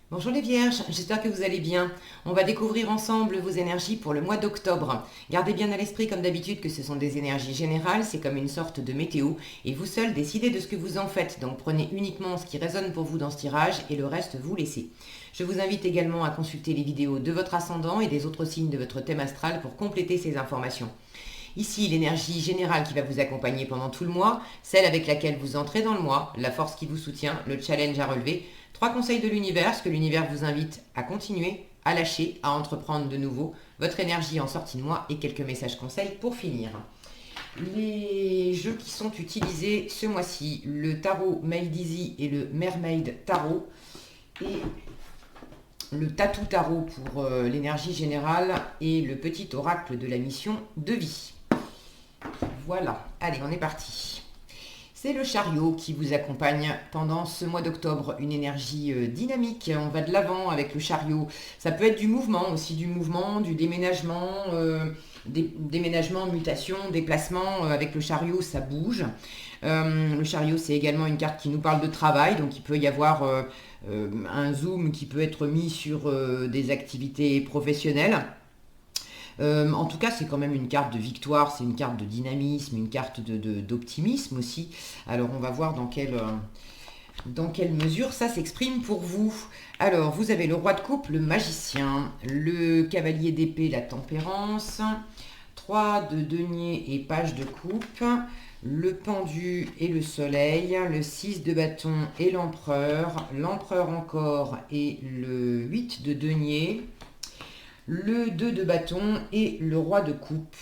Bonjour les vierges, j'espère que vous allez bien. On va découvrir ensemble vos énergies pour le mois d'octobre. Gardez bien à l'esprit comme d'habitude que ce sont des énergies générales, c'est comme une sorte de météo et vous seul décidez de ce que vous en faites. Donc prenez uniquement ce qui résonne pour vous dans ce tirage et le reste vous laissez. Je vous invite également à consulter les vidéos de votre ascendant et des autres signes de votre thème astral pour compléter ces informations. Ici, l'énergie générale qui va vous accompagner pendant tout le mois, celle avec laquelle vous entrez dans le mois, la force qui vous soutient, le challenge à relever, 3 conseils de l'univers, ce que l'univers vous invite à continuer, à lâcher, à entreprendre de nouveau, votre énergie en sortie de mois et quelques messages conseils pour finir. Les jeux qui sont utilisés ce mois-ci, le tarot Made Easy et le Mermaid Tarot et le Tatou Tarot pour l'énergie générale et le petit oracle de la mission de vie. Voilà, allez, on est parti. C'est le chariot qui vous accompagne pendant ce mois d'octobre, une énergie dynamique, on va de l'avant avec le chariot. Ça peut être du mouvement aussi, du mouvement, du déménagement, déménagement, mutation, déplacement, avec le chariot ça bouge. Le chariot c'est également une carte qui nous parle de travail, donc il peut y avoir un zoom qui peut être mis sur des activités professionnelles. En tout cas, c'est quand même une carte de victoire, c'est une carte de dynamisme, une carte d'optimisme aussi. Alors, on va voir dans quelle mesure ça s'exprime pour vous. Alors, vous avez le roi de coupe, le magicien, le cavalier d'épée, la tempérance, 3 de denier et page de coupe, le pendu et le soleil, le 6 de bâton et l'empereur encore et le 8 de denier, le 2 de bâton et le roi de coupe.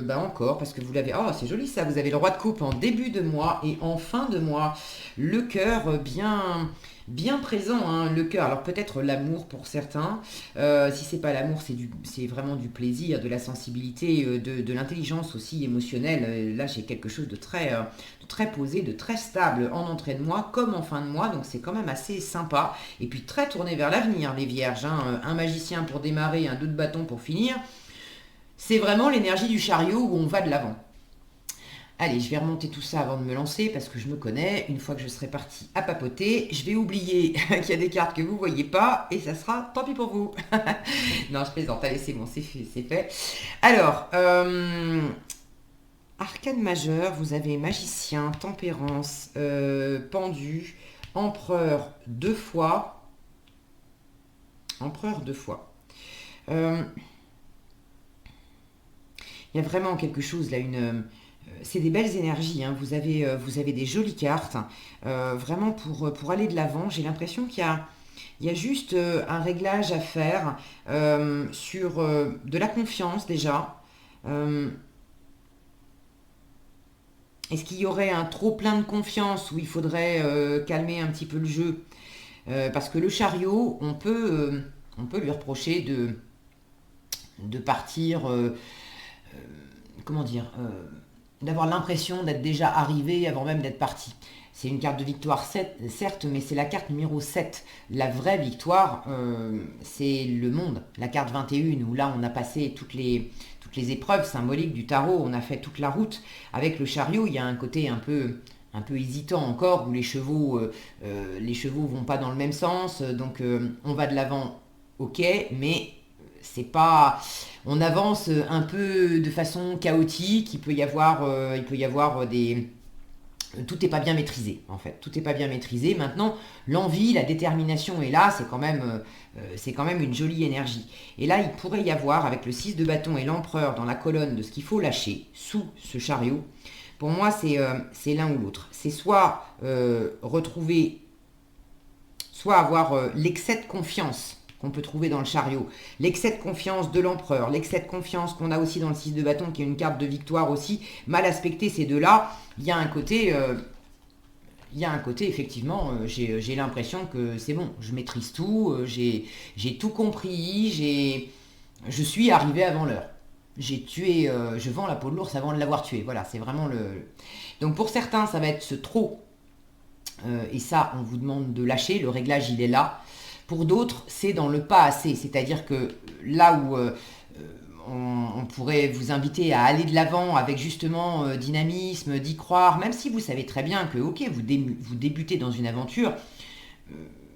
Encore, parce que vous l'avez... Oh, c'est joli ça, vous avez le roi de coupe en début de mois et en fin de mois. Le cœur bien présent, hein, le cœur. Alors peut-être l'amour pour certains. Si c'est pas l'amour, c'est vraiment du plaisir, de la sensibilité, de l'intelligence aussi émotionnelle. Là, j'ai quelque chose de très posé, de très stable en entrée de mois comme en fin de mois. Donc c'est quand même assez sympa. Et puis très tourné vers l'avenir, les vierges, hein. Un magicien pour démarrer, un 2 de bâton pour finir. C'est vraiment l'énergie du chariot où on va de l'avant. Allez, je vais remonter tout ça avant de me lancer parce que je me connais. Une fois que je serai partie à papoter, je vais oublier qu'il y a des cartes que vous ne voyez pas et ça sera tant pis pour vous. Non, je plaisante. Allez, c'est bon, c'est fait, c'est fait. Alors, arcane majeur, vous avez magicien, tempérance, pendu, empereur 2 fois. Empereur 2 fois. Euh, Il y a vraiment quelque chose là, c'est des belles énergies, hein. Vous avez des jolies cartes, vraiment pour aller de l'avant. J'ai l'impression qu'il y a juste un réglage à faire sur de la confiance déjà. Euh, Est-ce qu'il y aurait un trop plein de confiance où il faudrait calmer un petit peu le jeu? Parce que le chariot, on peut lui reprocher de partir, comment dire, d'avoir l'impression d'être déjà arrivé avant même d'être parti. C'est une carte de victoire, certes, mais c'est la carte numéro 7. La vraie victoire, c'est le monde, la carte 21, où là on a passé toutes les épreuves symboliques du tarot, on a fait toute la route. Avec le chariot, il y a un côté un peu hésitant encore, où les chevaux vont pas dans le même sens, donc on va de l'avant, ok, mais c'est pas, on avance un peu de façon chaotique. Il peut y avoir tout n'est pas bien maîtrisé en fait. Tout n'est pas bien maîtrisé. Maintenant, l'envie, la détermination est là. C'est quand même une jolie énergie. Et là, il pourrait y avoir avec le 6 de bâton et l'empereur dans la colonne de ce qu'il faut lâcher sous ce chariot. Pour moi, c'est l'un ou l'autre. C'est soit retrouver, soit avoir l'excès de confiance qu'on peut trouver dans le chariot, l'excès de confiance de l'empereur, l'excès de confiance qu'on a aussi dans le 6 de bâton, qui est une carte de victoire aussi, mal aspecté ces deux-là. Il y a un côté effectivement, j'ai l'impression que c'est bon, je maîtrise tout, j'ai tout compris, je suis arrivé avant l'heure. J'ai tué, je vends la peau de l'ours avant de l'avoir tué. Voilà, c'est vraiment le... Donc pour certains, ça va être ce trop, et ça, on vous demande de lâcher, le réglage, il est là. Pour d'autres, c'est dans le pas assez, c'est-à-dire que là où on pourrait vous inviter à aller de l'avant avec justement dynamisme, d'y croire, même si vous savez très bien que, ok, vous débutez dans une aventure,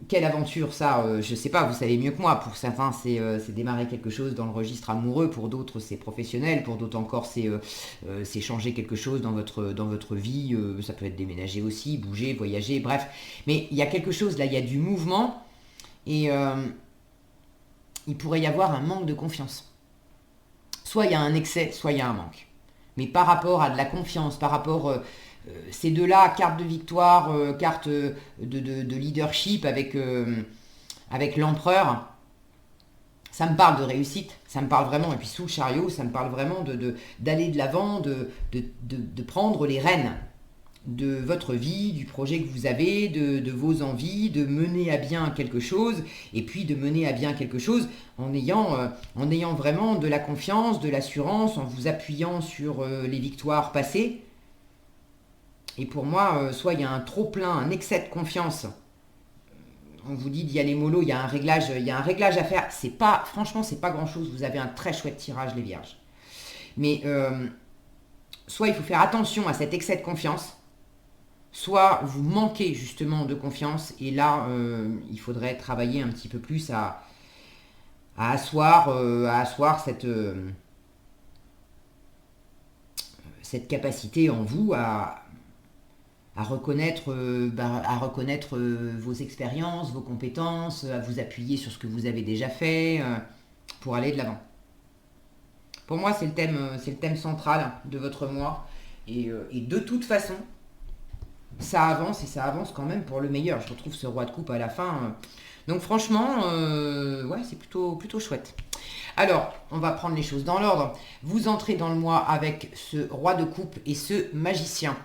quelle aventure ça, je sais pas, vous savez mieux que moi. Pour certains, c'est démarrer quelque chose dans le registre amoureux, pour d'autres, c'est professionnel, pour d'autres encore, c'est changer quelque chose dans votre vie. Ça peut être déménager aussi, bouger, voyager, bref. Mais il y a quelque chose là, il y a du mouvement et il pourrait y avoir un manque de confiance. Soit il y a un excès, soit il y a un manque. Mais par rapport à de la confiance, par rapport ces deux-là, carte de victoire, carte de leadership avec l'empereur, ça me parle de réussite, ça me parle vraiment, et puis sous le chariot, ça me parle vraiment d'aller de l'avant, de prendre les rênes de votre vie, du projet que vous avez, de vos envies, de mener à bien quelque chose, et puis de mener à bien quelque chose en ayant vraiment de la confiance, de l'assurance, en vous appuyant sur les victoires passées. Et pour moi, soit il y a un trop-plein, un excès de confiance, on vous dit d'y aller mollo, il y a un réglage à faire. Franchement, c'est pas grand-chose, vous avez un très chouette tirage, les vierges. Mais soit il faut faire attention à cet excès de confiance, soit vous manquez justement de confiance, et là, il faudrait travailler un petit peu plus à asseoir cette capacité en vous à reconnaître vos expériences, vos compétences, à vous appuyer sur ce que vous avez déjà fait pour aller de l'avant. Pour moi, c'est le thème central de votre mois. Et de toute façon, ça avance, et ça avance quand même pour le meilleur. Je retrouve ce roi de coupe à la fin. Donc franchement, ouais, c'est plutôt chouette. Alors, on va prendre les choses dans l'ordre. Vous entrez dans le mois avec ce roi de coupe et ce magicien.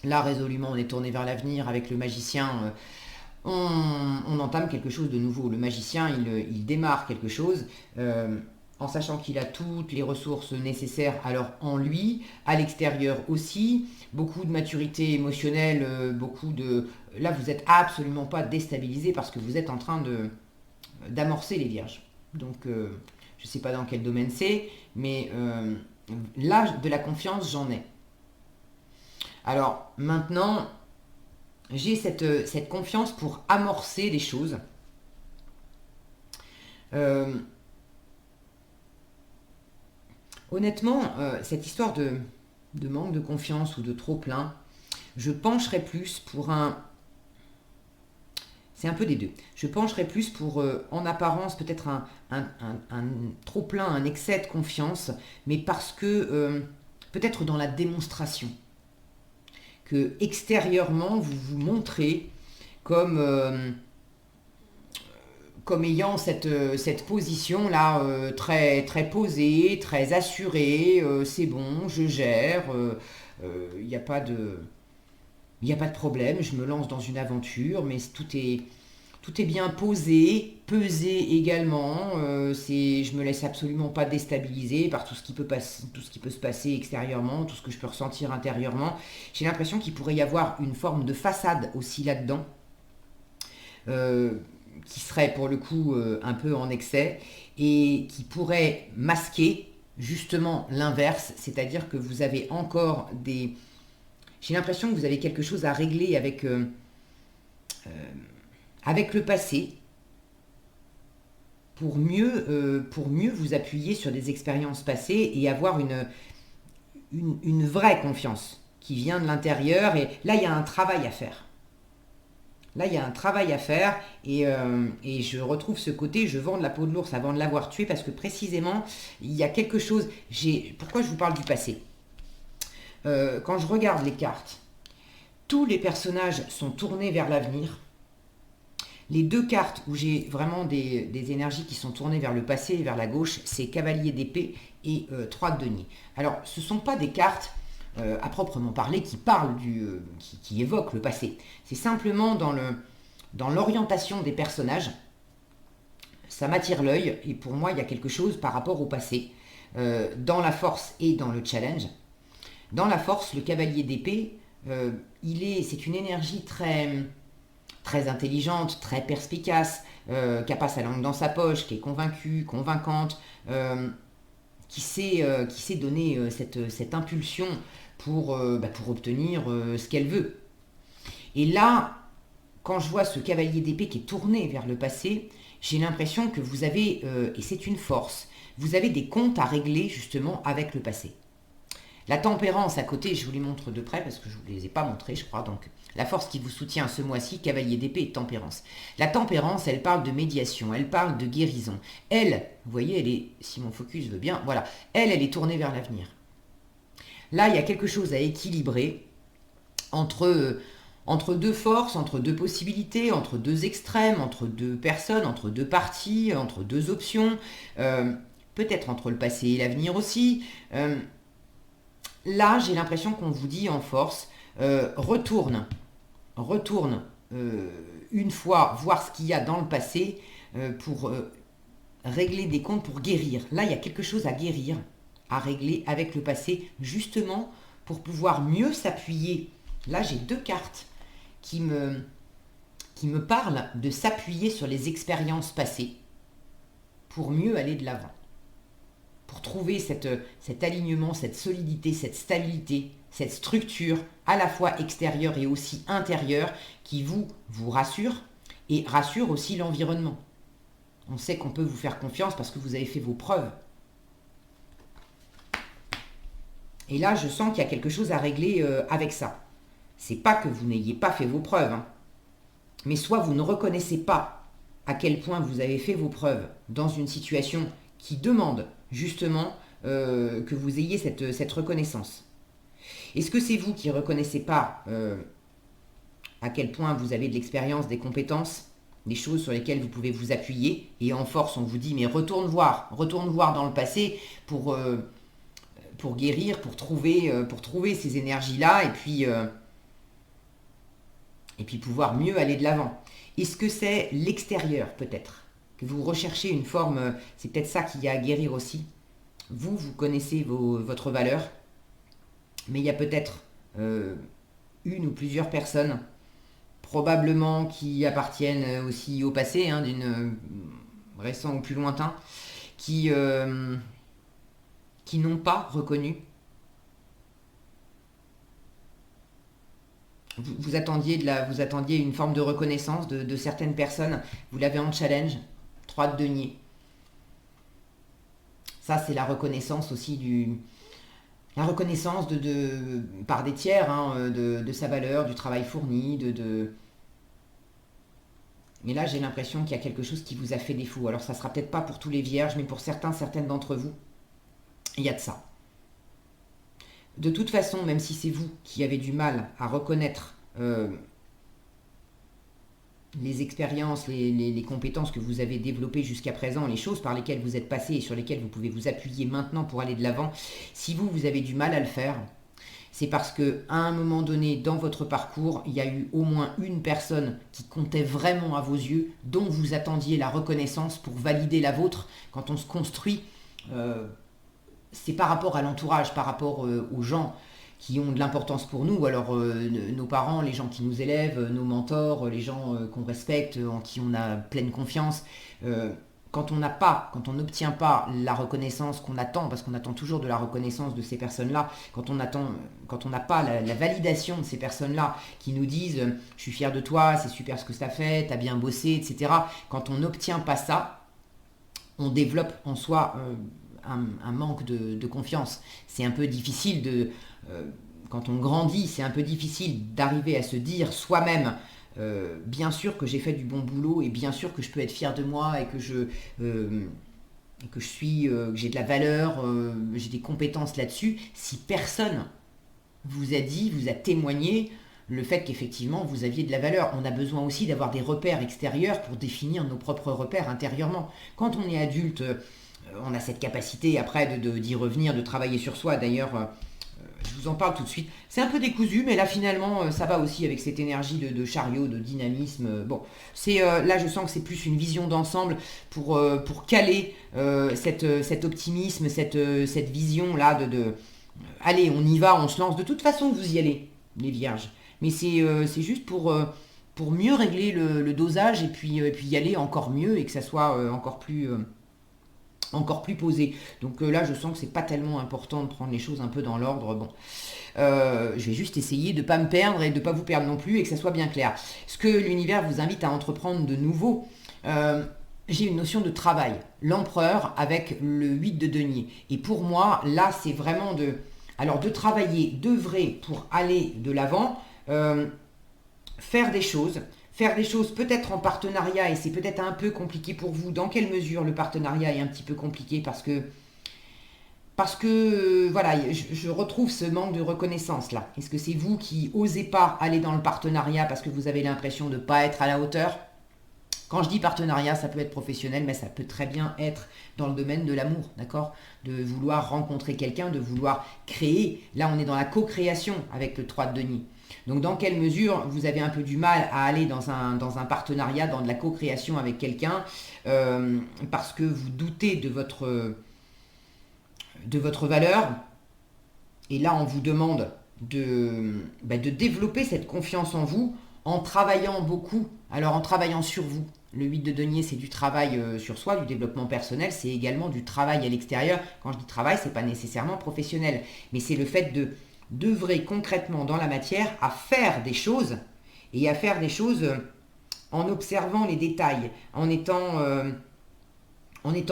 Là, résolument, on est tourné vers l'avenir. Avec le magicien, on entame quelque chose de nouveau. Le magicien, il démarre quelque chose en sachant qu'il a toutes les ressources nécessaires alors en lui, à l'extérieur aussi. Beaucoup de maturité émotionnelle, Là, vous n'êtes absolument pas déstabilisé parce que vous êtes en train d'amorcer les vierges. Donc, je ne sais pas dans quel domaine c'est, mais là, de la confiance, j'en ai. Alors maintenant, j'ai cette confiance pour amorcer les choses. Honnêtement, cette histoire de manque de confiance ou de trop plein, je pencherais plus pour un... C'est un peu des deux. Je pencherais plus pour, en apparence, peut-être un trop plein, un excès de confiance, mais parce que, peut-être dans la démonstration, que extérieurement, vous vous montrez comme ayant cette position-là très, très posée, très assurée, c'est bon, je gère, il n'y a pas de... Il n'y a pas de problème, je me lance dans une aventure, mais tout est bien posé, pesé également. Je me laisse absolument pas déstabiliser par tout ce qui peut se passer extérieurement, tout ce que je peux ressentir intérieurement. J'ai l'impression qu'il pourrait y avoir une forme de façade aussi là-dedans, qui serait pour le coup un peu en excès et qui pourrait masquer justement l'inverse, c'est-à-dire que vous avez encore des... J'ai l'impression que vous avez quelque chose à régler avec le passé pour mieux vous appuyer sur des expériences passées et avoir une vraie confiance qui vient de l'intérieur. Et là, il y a un travail à faire. Là, il y a un travail à faire et je retrouve ce côté, je vends de la peau de l'ours avant de l'avoir tué parce que précisément, il y a quelque chose... Pourquoi je vous parle du passé ? Quand je regarde les cartes, tous les personnages sont tournés vers l'avenir. Les deux cartes où j'ai vraiment des énergies qui sont tournées vers le passé et vers la gauche, c'est Cavalier d'épée et 3 de denier. Alors, ce ne sont pas des cartes à proprement parler qui parlent qui évoquent le passé. C'est simplement dans l'orientation des personnages, ça m'attire l'œil et pour moi, il y a quelque chose par rapport au passé, dans la force et dans le challenge. Dans la force, le cavalier d'épée, c'est une énergie très, très intelligente, très perspicace, qui n'a pas sa langue dans sa poche, qui est convaincue, convaincante, qui sait donner cette impulsion pour obtenir ce qu'elle veut. Et là, quand je vois ce cavalier d'épée qui est tourné vers le passé, j'ai l'impression que vous avez, et c'est une force, vous avez des comptes à régler justement avec le passé. La tempérance à côté, je vous les montre de près parce que je ne vous les ai pas montrés, je crois. Donc, la force qui vous soutient ce mois-ci, cavalier d'épée et tempérance. La tempérance, elle parle de médiation, elle parle de guérison. Elle, vous voyez, elle est, si mon focus veut bien, voilà, elle est tournée vers l'avenir. Là, il y a quelque chose à équilibrer entre deux forces, entre deux possibilités, entre deux extrêmes, entre deux personnes, entre deux parties, entre deux options, peut-être entre le passé et l'avenir aussi. Là, j'ai l'impression qu'on vous dit en force, retourne une fois voir ce qu'il y a dans le passé pour régler des comptes, pour guérir. Là, il y a quelque chose à guérir, à régler avec le passé, justement pour pouvoir mieux s'appuyer. Là, j'ai deux cartes qui me parlent de s'appuyer sur les expériences passées pour mieux aller de l'avant. Pour trouver cet alignement, cette solidité, cette stabilité, cette structure à la fois extérieure et aussi intérieure qui vous rassure et rassure aussi l'environnement. On sait qu'on peut vous faire confiance parce que vous avez fait vos preuves. Et là, je sens qu'il y a quelque chose à régler avec ça. C'est pas que vous n'ayez pas fait vos preuves, hein, mais soit vous ne reconnaissez pas à quel point vous avez fait vos preuves dans une situation qui demande justement que vous ayez cette reconnaissance. Est-ce que c'est vous qui ne reconnaissez pas à quel point vous avez de l'expérience, des compétences, des choses sur lesquelles vous pouvez vous appuyer, et en force on vous dit mais retourne voir dans le passé pour guérir, pour trouver ces énergies-là et puis pouvoir mieux aller de l'avant. Est-ce que c'est l'extérieur peut-être que vous recherchez une forme, c'est peut-être ça qu'il y a à guérir aussi. Vous connaissez votre valeur, mais il y a peut-être une ou plusieurs personnes, probablement qui appartiennent aussi au passé, hein, d'une récent ou plus lointain, qui n'ont pas reconnu. Vous attendiez une forme de reconnaissance de certaines personnes, vous l'avez en challenge. 3 de denier. Ça, c'est la reconnaissance aussi la reconnaissance par des tiers, hein, de sa valeur, du travail fourni, Mais là, j'ai l'impression qu'il y a quelque chose qui vous a fait défaut. Alors, ça sera peut-être pas pour tous les vierges, mais pour certaines d'entre vous, il y a de ça. De toute façon, même si c'est vous qui avez du mal à reconnaître les expériences, les compétences que vous avez développées jusqu'à présent, les choses par lesquelles vous êtes passé et sur lesquelles vous pouvez vous appuyer maintenant pour aller de l'avant, si vous avez du mal à le faire, c'est parce qu'à un moment donné dans votre parcours, il y a eu au moins une personne qui comptait vraiment à vos yeux, dont vous attendiez la reconnaissance pour valider la vôtre. Quand on se construit, c'est par rapport à l'entourage, par rapport aux gens qui ont de l'importance pour nous, alors nos parents, les gens qui nous élèvent, nos mentors, les gens qu'on respecte, en qui on a pleine confiance. Quand on n'obtient pas la reconnaissance qu'on attend, parce qu'on attend toujours de la reconnaissance de ces personnes-là, quand on n'a pas la validation de ces personnes-là qui nous disent « je suis fier de toi, c'est super ce que tu as fait, tu as bien bossé, etc. » Quand on n'obtient pas ça, on développe en soi un manque de confiance. C'est un peu difficile quand on grandit, c'est un peu difficile d'arriver à se dire soi-même bien sûr que j'ai fait du bon boulot et bien sûr que je peux être fier de moi et que j'ai de la valeur, j'ai des compétences là-dessus, si personne vous a témoigné le fait qu'effectivement vous aviez de la valeur. On a besoin aussi d'avoir des repères extérieurs pour définir nos propres repères intérieurement. Quand on est adulte, on a cette capacité après d'y revenir, de travailler sur soi. D'ailleurs, je vous en parle tout de suite. C'est un peu décousu, mais là finalement, ça va aussi avec cette énergie de chariot, de dynamisme. Bon, là je sens que c'est plus une vision d'ensemble pour caler cet optimisme, cette vision-là allez, on y va, on se lance. De toute façon, vous y allez, les vierges. Mais c'est juste pour mieux régler le dosage et puis y aller encore mieux et que ça soit encore plus encore plus posé. Donc là, je sens que c'est pas tellement important de prendre les choses un peu dans l'ordre. Bon, je vais juste essayer de ne pas me perdre et de ne pas vous perdre non plus et que ça soit bien clair. Ce que l'univers vous invite à entreprendre de nouveau, j'ai une notion de travail. L'empereur avec le 8 de denier. Et pour moi, là, c'est vraiment de travailler, d'œuvrer pour aller de l'avant, faire des choses. Faire des choses peut-être en partenariat, et c'est peut-être un peu compliqué pour vous. Dans quelle mesure le partenariat est un petit peu compliqué parce que voilà, je retrouve ce manque de reconnaissance là. Est-ce que c'est vous qui osez pas aller dans le partenariat parce que vous avez l'impression de ne pas être à la hauteur? Quand je dis partenariat, ça peut être professionnel, mais ça peut très bien être dans le domaine de l'amour, d'accord? De vouloir rencontrer quelqu'un, de vouloir créer. Là, on est dans la co-création avec le 3 de denier. Donc, dans quelle mesure vous avez un peu du mal à aller dans un partenariat, dans de la co-création avec quelqu'un, parce que vous doutez de votre valeur. Et là, on vous demande de développer cette confiance en vous en travaillant beaucoup. Alors, en travaillant sur vous. Le 8 de denier, c'est du travail sur soi, du développement personnel. C'est également du travail à l'extérieur. Quand je dis travail, ce n'est pas nécessairement professionnel. Mais c'est le fait d'œuvrer concrètement dans la matière à faire des choses. Et à faire des choses en observant les détails. En étant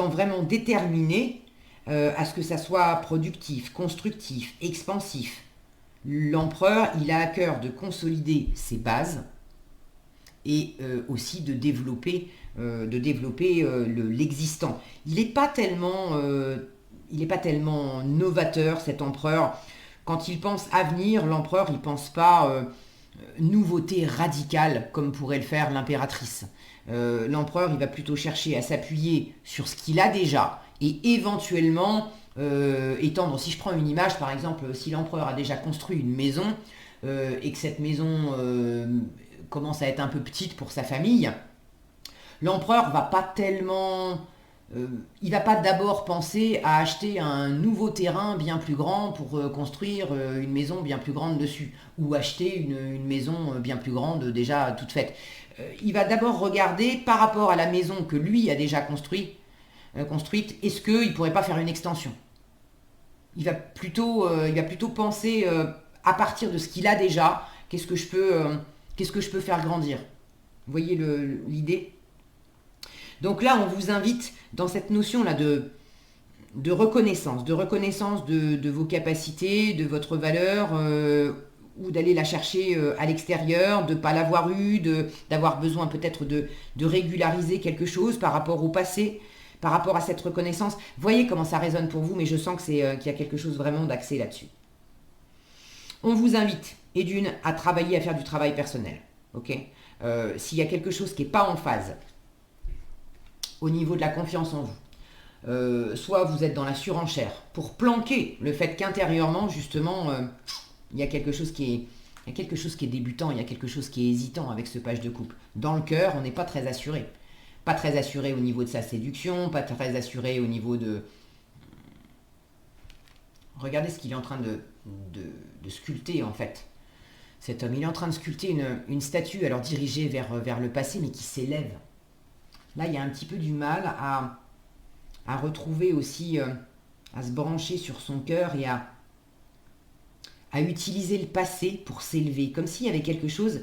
vraiment déterminé à ce que ça soit productif, constructif, expansif. L'empereur, il a à cœur de consolider ses bases et aussi de développer l'existant. Il n'est pas tellement novateur, cet empereur. Quand il pense avenir, l'empereur, il ne pense pas nouveauté radicale comme pourrait le faire l'impératrice. L'empereur, il va plutôt chercher à s'appuyer sur ce qu'il a déjà et éventuellement étendre. Si je prends une image, par exemple, si l'empereur a déjà construit une maison et que cette maison commence à être un peu petite pour sa famille, l'empereur va pas tellement... il va pas d'abord penser à acheter un nouveau terrain bien plus grand pour construire une maison bien plus grande dessus, ou acheter une maison bien plus grande déjà toute faite. Il va d'abord regarder par rapport à la maison que lui a déjà construite, est-ce qu'il ne pourrait pas faire une extension? Il va plutôt penser à partir de ce qu'il a déjà, qu'est-ce que je peux faire grandir? Vous voyez l'idée? Donc là, on vous invite dans cette notion-là de reconnaissance, de vos capacités, de votre valeur, ou d'aller la chercher à l'extérieur, de ne pas l'avoir eue, d'avoir besoin peut-être de régulariser quelque chose par rapport au passé, par rapport à cette reconnaissance. Voyez comment ça résonne pour vous, mais je sens qu'il y a quelque chose vraiment d'axé là-dessus. On vous invite, et d'une, à travailler, à faire du travail personnel. Ok, s'il y a quelque chose qui n'est pas en phase au niveau de la confiance en vous, soit vous êtes dans la surenchère pour planquer le fait qu'intérieurement, justement, il y a quelque chose qui est débutant, il y a quelque chose qui est hésitant avec ce page de coupe. Dans le cœur, on n'est pas très assuré. Pas très assuré au niveau de sa séduction, pas très assuré au niveau de... Regardez ce qu'il est en train de sculpter en fait. Cet homme, il est en train de sculpter une statue, alors dirigée vers le passé, mais qui s'élève. Là, il y a un petit peu du mal à retrouver aussi, à se brancher sur son cœur et à utiliser le passé pour s'élever, comme s'il y avait quelque chose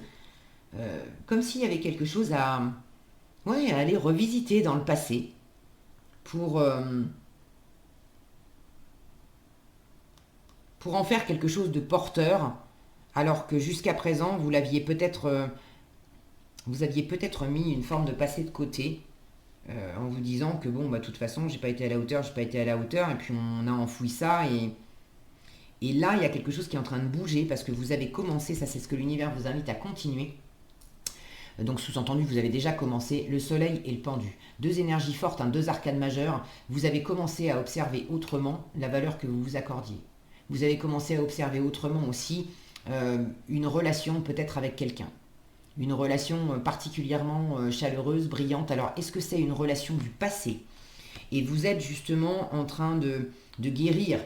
à aller revisiter dans le passé pour en faire quelque chose de porteur, alors que jusqu'à présent, vous aviez peut-être mis une forme de passé de côté, en vous disant que bon, de toute façon, j'ai pas été à la hauteur, et puis on a enfoui ça, et là, il y a quelque chose qui est en train de bouger, parce que vous avez commencé, ça c'est ce que l'univers vous invite à continuer. Donc sous-entendu, vous avez déjà commencé le soleil et le pendu. Deux énergies fortes, deux arcanes majeures. Vous avez commencé à observer autrement la valeur que vous vous accordiez. Vous avez commencé à observer autrement aussi une relation peut-être avec quelqu'un. Une relation particulièrement chaleureuse, brillante. Alors, est-ce que c'est une relation du passé? Et vous êtes justement en train de guérir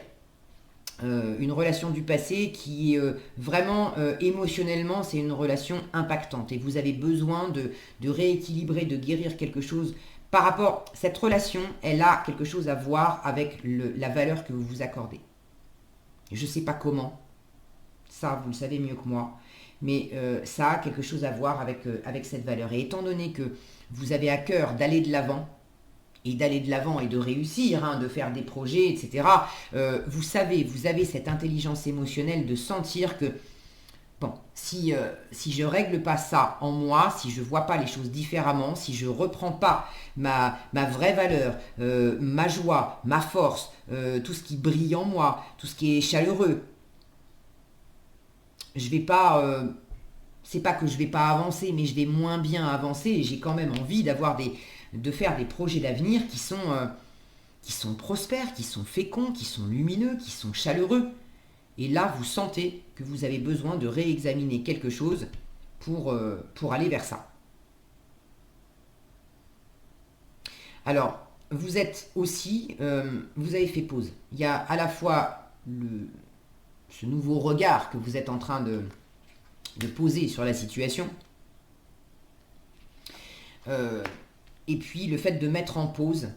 une relation du passé qui vraiment émotionnellement c'est une relation impactante et vous avez besoin de rééquilibrer, de guérir quelque chose par rapport, cette relation, elle a quelque chose à voir avec la valeur que vous vous accordez. Je ne sais pas comment, ça vous le savez mieux que moi, mais ça a quelque chose à voir avec cette valeur. Et étant donné que vous avez à cœur d'aller de l'avant, et de réussir, hein, de faire des projets, etc., vous savez, vous avez cette intelligence émotionnelle de sentir que, bon, si je règle pas ça en moi, si je vois pas les choses différemment, si je reprends pas ma vraie valeur, ma joie, ma force, tout ce qui brille en moi, tout ce qui est chaleureux, je vais pas, c'est pas que je vais pas avancer, mais je vais moins bien avancer et j'ai quand même envie de faire des projets d'avenir qui sont prospères, qui sont féconds, qui sont lumineux, qui sont chaleureux. Et là, vous sentez que vous avez besoin de réexaminer quelque chose pour aller vers ça. Alors, vous êtes aussi, vous avez fait pause. Il y a à la fois ce nouveau regard que vous êtes en train de poser sur la situation, et puis le fait de mettre en pause,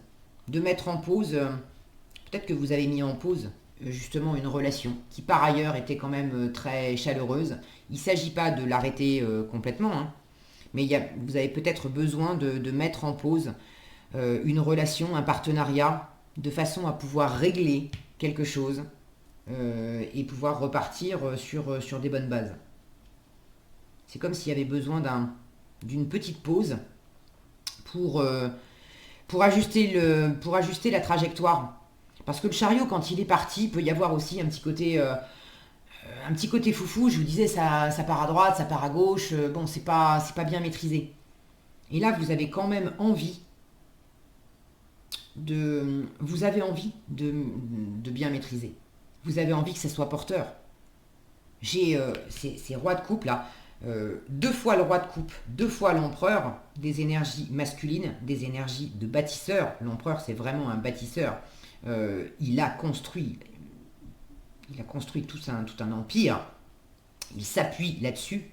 peut-être que vous avez mis en pause justement une relation qui par ailleurs était quand même très chaleureuse. Il ne s'agit pas de l'arrêter complètement, hein, mais vous avez peut-être besoin de mettre en pause une relation, un partenariat, de façon à pouvoir régler quelque chose et pouvoir repartir sur des bonnes bases. C'est comme s'il y avait besoin d'une petite pause pour ajuster la trajectoire. Parce que le chariot, quand il est parti, il peut y avoir aussi un petit côté foufou. Je vous disais, ça part à droite, ça part à gauche. Bon, c'est pas bien maîtrisé. Et là, vous avez quand même envie vous avez envie de bien maîtriser. Vous avez envie que ça soit porteur. J'ai ces rois de coupe là, 2 fois le roi de coupe, 2 fois l'empereur, des énergies masculines, des énergies de bâtisseur. L'empereur, c'est vraiment un bâtisseur. Il a construit tout un empire. Il s'appuie là-dessus.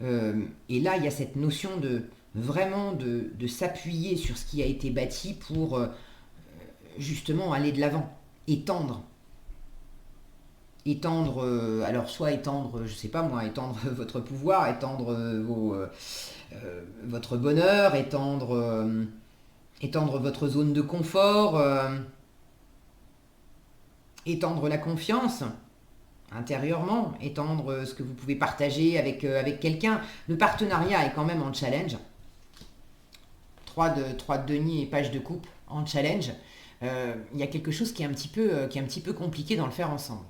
Et là, il y a cette notion de s'appuyer sur ce qui a été bâti pour justement aller de l'avant, étendre. Alors soit étendre, je sais pas moi, étendre votre pouvoir, étendre votre bonheur, étendre votre zone de confort, étendre la confiance intérieurement, étendre ce que vous pouvez partager avec quelqu'un. Le partenariat est quand même en challenge. 3 de denier et page de coupe en challenge. Il y a quelque chose qui est un petit peu compliqué dans le faire ensemble.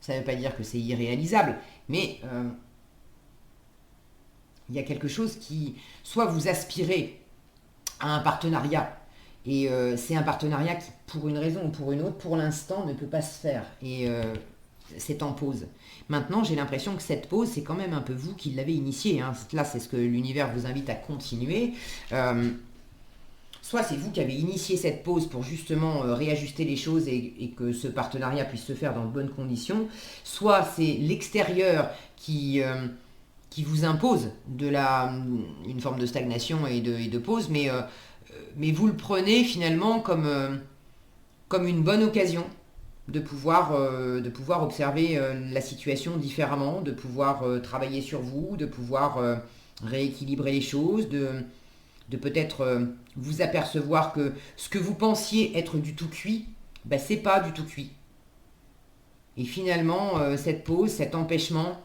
Ça ne veut pas dire que c'est irréalisable, mais il y a quelque chose qui, soit vous aspirez à un partenariat, et c'est un partenariat qui, pour une raison ou pour une autre, pour l'instant, ne peut pas se faire, et c'est en pause. Maintenant, j'ai l'impression que cette pause, c'est quand même un peu vous qui l'avez initiée, hein. Là, c'est ce que l'univers vous invite à continuer. Soit c'est vous qui avez initié cette pause pour justement réajuster les choses et que ce partenariat puisse se faire dans de bonnes conditions, soit c'est l'extérieur qui vous impose une forme de stagnation et de pause, mais vous le prenez finalement comme une bonne occasion de pouvoir observer la situation différemment, de pouvoir travailler sur vous, de pouvoir rééquilibrer les choses, de peut-être vous apercevoir que ce que vous pensiez être du tout cuit, ben, c'est pas du tout cuit. Et finalement, cette pause, cet empêchement,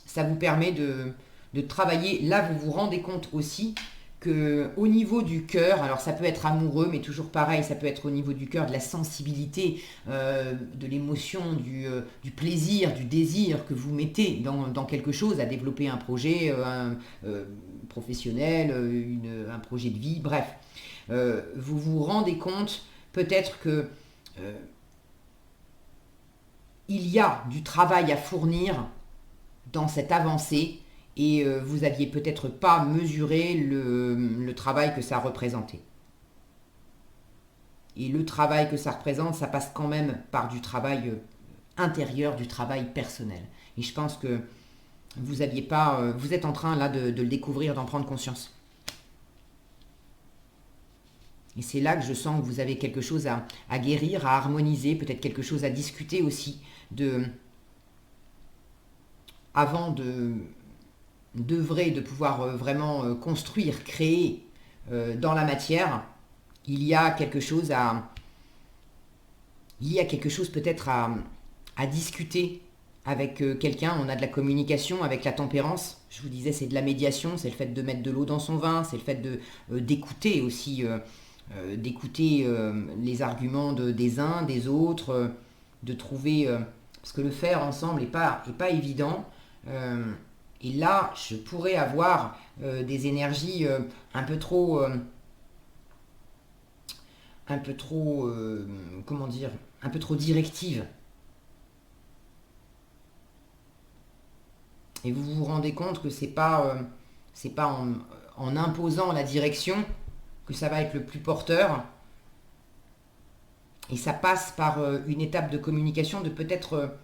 ça vous permet de travailler. Là, vous vous rendez compte aussi que au niveau du cœur, alors ça peut être amoureux, mais toujours pareil, ça peut être au niveau du cœur, de la sensibilité, de l'émotion, du plaisir, du désir que vous mettez dans quelque chose, à développer un projet professionnel, un projet de vie, bref. Vous vous rendez compte peut-être que il y a du travail à fournir dans cette avancée, et vous n'aviez peut-être pas mesuré le travail que ça représentait. Et le travail que ça représente, ça passe quand même par du travail intérieur, du travail personnel. Et je pense que vous êtes en train là de le découvrir, d'en prendre conscience. Et c'est là que je sens que vous avez quelque chose à guérir, à harmoniser, peut-être quelque chose à discuter aussi, avant d'œuvrer, de pouvoir vraiment construire, créer dans la matière. Il y a quelque chose peut-être à discuter avec quelqu'un. On a de la communication avec la tempérance. Je vous disais, c'est de la médiation, c'est le fait de mettre de l'eau dans son vin, c'est le fait d'écouter aussi, d'écouter les arguments des uns, des autres, de trouver... parce que le faire ensemble est pas évident. Euh, et là, je pourrais avoir des énergies un peu trop... comment dire, un peu trop directives. Et vous vous rendez compte que c'est pas en imposant la direction que ça va être le plus porteur. Et ça passe par une étape de communication, de peut-être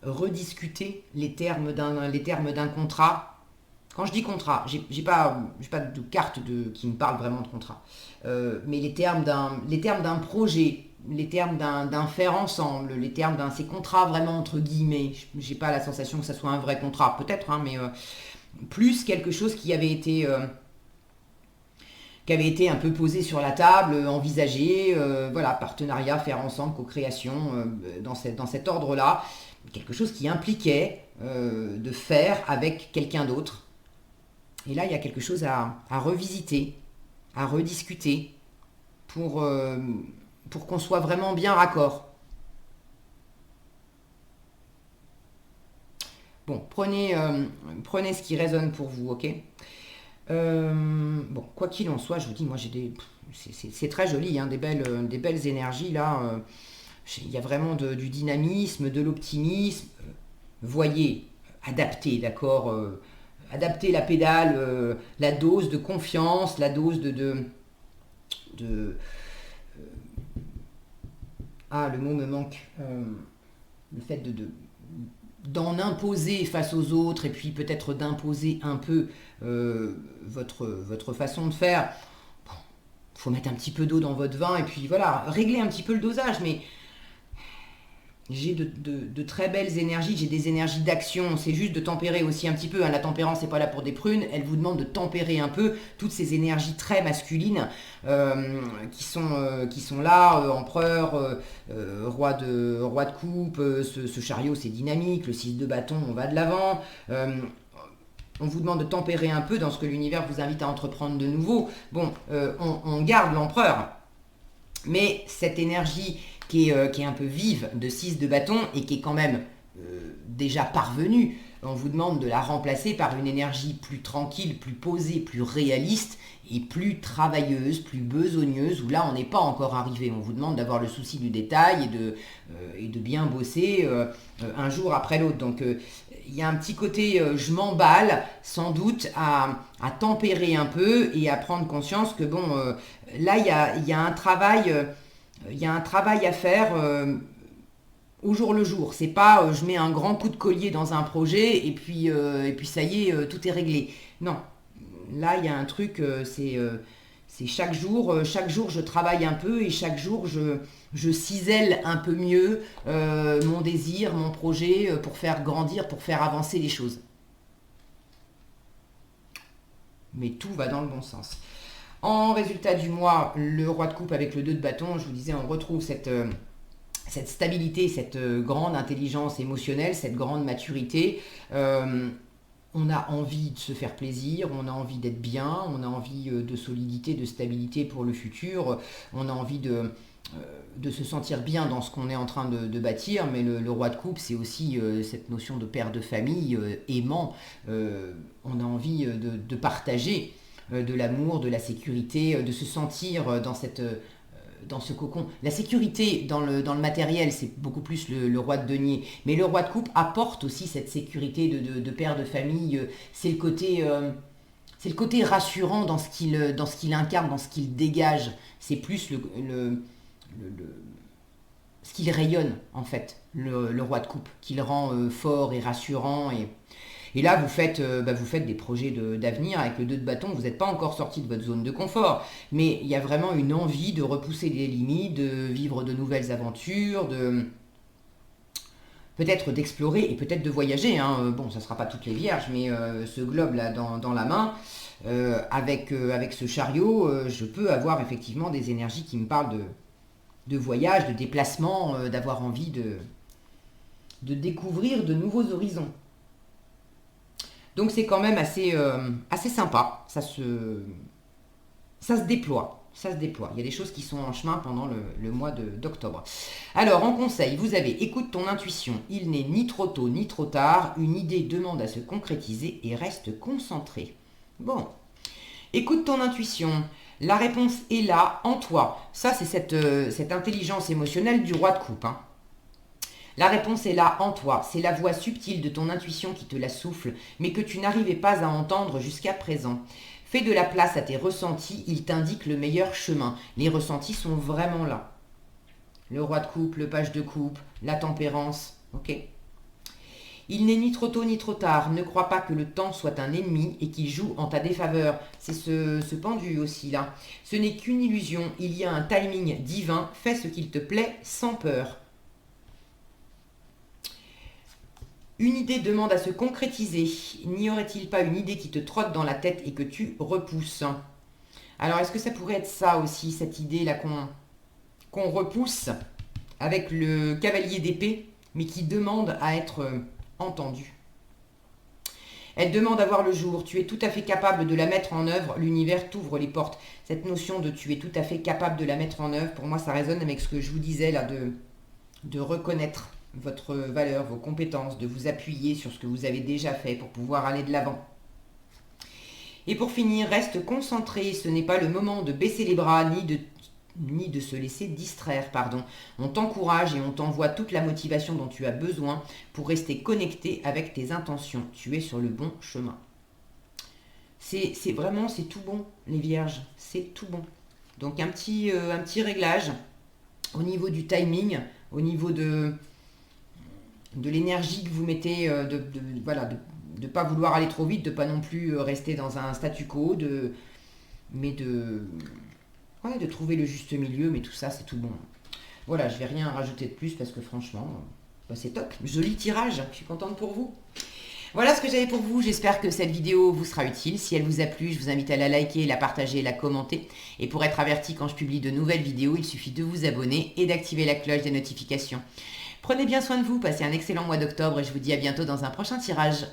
rediscuter les termes d'un contrat. Quand je dis contrat, j'ai pas de carte qui me parle vraiment de contrat. Mais les termes d'un projet, les termes d'un faire ensemble, les termes d'un ces contrats vraiment entre guillemets. J'ai pas la sensation que ça soit un vrai contrat, peut-être, hein, mais plus quelque chose qui avait été un peu posé sur la table, envisagé, voilà, partenariat, faire ensemble, co-création, dans cet ordre-là, quelque chose qui impliquait de faire avec quelqu'un d'autre. Et là, il y a quelque chose à revisiter, à rediscuter, pour qu'on soit vraiment bien raccord. Bon, prenez ce qui résonne pour vous, ok. Bon, quoi qu'il en soit, je vous dis, moi c'est très joli, hein, des belles énergies là. Il y a vraiment du dynamisme, de l'optimisme. Voyez, adapter, d'accord, adapter la pédale, la dose de confiance, la dose de- ah, le mot me manque. Le fait d'en imposer face aux autres et puis peut-être d'imposer un peu votre façon de faire. Bon, faut mettre un petit peu d'eau dans votre vin et puis voilà, régler un petit peu le dosage, mais j'ai de très belles énergies, j'ai des énergies d'action, c'est juste de tempérer aussi un petit peu, hein. La tempérance n'est pas là pour des prunes, elle vous demande de tempérer un peu toutes ces énergies très masculines qui sont là, empereur, roi de coupe, ce chariot c'est dynamique, le 6 de bâton on va de l'avant. On vous demande de tempérer un peu dans ce que l'univers vous invite à entreprendre de nouveau. Bon, on garde l'empereur, mais cette énergie qui est un peu vive de 6 de bâton et qui est quand même déjà parvenue, on vous demande de la remplacer par une énergie plus tranquille, plus posée, plus réaliste et plus travailleuse, plus besogneuse, où là on n'est pas encore arrivé. On vous demande d'avoir le souci du détail et de bien bosser un jour après l'autre. Donc il y a un petit côté je m'emballe sans doute à tempérer un peu et à prendre conscience que bon, là il y a un travail. Il y a un travail à faire au jour le jour. C'est pas je mets un grand coup de collier dans un projet et puis ça y est, tout est réglé. Non, là il y a un truc, c'est chaque jour je travaille un peu et chaque jour je cisèle un peu mieux mon désir, mon projet pour faire grandir, pour faire avancer les choses. Mais tout va dans le bon sens. En résultat du mois, le roi de coupe avec le 2 de bâton, je vous disais, on retrouve cette stabilité, cette grande intelligence émotionnelle, cette grande maturité. On a envie de se faire plaisir, on a envie d'être bien, on a envie de solidité, de stabilité pour le futur, on a envie de se sentir bien dans ce qu'on est en train de bâtir, mais le roi de coupe, c'est aussi cette notion de père de famille, aimant. On a envie de partager de l'amour, de la sécurité, de se sentir dans ce cocon. La sécurité dans le matériel, c'est beaucoup plus le roi de denier. Mais le roi de coupe apporte aussi cette sécurité de père de famille. C'est le côté rassurant dans ce qu'il incarne, dans ce qu'il dégage. C'est plus ce qu'il rayonne, en fait, le roi de coupe, qui le rend fort et rassurant. Et là, vous faites des projets d'avenir avec le 2 de bâton. Vous n'êtes pas encore sorti de votre zone de confort. Mais il y a vraiment une envie de repousser les limites, de vivre de nouvelles aventures, peut-être d'explorer et peut-être de voyager. Hein. Bon, ça ne sera pas toutes les vierges, mais ce globe-là dans la main, avec ce chariot, je peux avoir effectivement des énergies qui me parlent de voyage, de déplacement, d'avoir envie de découvrir de nouveaux horizons. Donc c'est quand même assez sympa, ça se déploie. Ça se déploie. Il y a des choses qui sont en chemin pendant le mois d'octobre. Alors, en conseil, vous avez écoute ton intuition. Il n'est ni trop tôt ni trop tard. Une idée demande à se concrétiser et reste concentré. Bon. Écoute ton intuition. La réponse est là, en toi. Ça, c'est cette intelligence émotionnelle du roi de coupe. Hein. La réponse est là, en toi. C'est la voix subtile de ton intuition qui te la souffle, mais que tu n'arrivais pas à entendre jusqu'à présent. Fais de la place à tes ressentis, ils t'indiquent le meilleur chemin. Les ressentis sont vraiment là. Le roi de coupe, le page de coupe, la tempérance, ok. Il n'est ni trop tôt ni trop tard. Ne crois pas que le temps soit un ennemi et qu'il joue en ta défaveur. C'est ce pendu aussi là. Ce n'est qu'une illusion. Il y a un timing divin. Fais ce qu'il te plaît sans peur. Une idée demande à se concrétiser. N'y aurait-il pas une idée qui te trotte dans la tête et que tu repousses? Alors, est-ce que ça pourrait être ça aussi, cette idée-là qu'on repousse avec le cavalier d'épée, mais qui demande à être entendue? Elle demande à voir le jour. Tu es tout à fait capable de la mettre en œuvre. L'univers t'ouvre les portes. Cette notion de tu es tout à fait capable de la mettre en œuvre, pour moi, ça résonne avec ce que je vous disais là, de reconnaître votre valeur, vos compétences, de vous appuyer sur ce que vous avez déjà fait pour pouvoir aller de l'avant. Et pour finir, reste concentré, ce n'est pas le moment de baisser les bras ni de se laisser distraire, pardon. On t'encourage et on t'envoie toute la motivation dont tu as besoin pour rester connecté avec tes intentions. Tu es sur le bon chemin. C'est tout bon, les vierges, c'est tout bon. Donc un petit réglage au niveau du timing, au niveau de l'énergie que vous mettez, de ne pas vouloir aller trop vite, de ne pas non plus rester dans un statu quo, mais de trouver le juste milieu, mais tout ça, c'est tout bon. Voilà, je ne vais rien rajouter de plus parce que franchement, c'est top. Joli tirage, je suis contente pour vous. Voilà ce que j'avais pour vous, j'espère que cette vidéo vous sera utile. Si elle vous a plu, je vous invite à la liker, la partager, la commenter. Et pour être averti quand je publie de nouvelles vidéos, il suffit de vous abonner et d'activer la cloche des notifications. Prenez bien soin de vous, passez un excellent mois d'octobre et je vous dis à bientôt dans un prochain tirage.